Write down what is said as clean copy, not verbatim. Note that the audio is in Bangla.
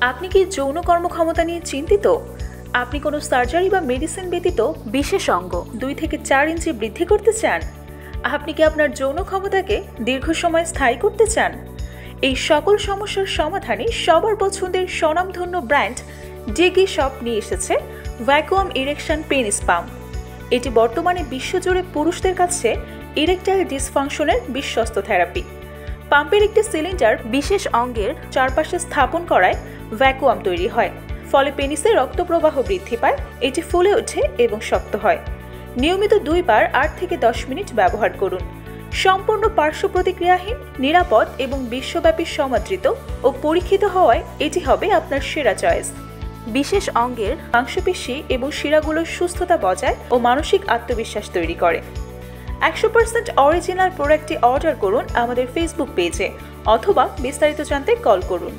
আপনি কি যৌন কর্মক্ষমতা নিয়ে চিন্তিত? আপনি কোনো সার্জারি বা মেডিসিন ব্যতীত বিশেষ অঙ্গ 2 থেকে 4 ইঞ্চি বৃদ্ধি করতে চান? আপনি কি আপনার যৌন ক্ষমতাকে দীর্ঘ সময় স্থায়ী করতে চান? এই সকল সমস্যার সমাধানে সবার পছন্দের স্বনামধন্য ব্র্যান্ড ডিগি শপ নিয়ে এসেছে ভ্যাকুয়াম ইরেকশন পেনিস পাম্প। এটি বর্তমানে বিশ্বজুড়ে পুরুষদের কাছে ইরেকটাইল ডিসফাংশনের বিশ্বস্ত থেরাপি। পাম্পের একটি সিলিন্ডার বিশেষ অঙ্গের চারপাশে স্থাপন করায় ভ্যাকুয়াম তৈরি হয়, ফলে পেনিসে রক্ত প্রবাহ বৃদ্ধি পায়, এটি ফুলে ওঠে এবং শক্ত হয়। নিয়মিত 2 বার 8 থেকে 10 মিনিট ব্যবহার করুন। সম্পূর্ণ পার্শ্ব প্রতিক্রিয়াহীন, নিরাপদ এবং বিশ্বব্যাপী সমাদৃত ও পরীক্ষিত হওয়ায় এটি হবে আপনার সেরা চয়েস। বিশেষ অঙ্গের মাংসপেশি এবং শিরাগুলোর সুস্থতা বজায় ও মানসিক আত্মবিশ্বাস তৈরি করে। 100% অরিজিনাল প্রোডাক্টটি অর্ডার করুন আমাদের ফেসবুক পেজে অথবা বিস্তারিত জানতে কল করুন।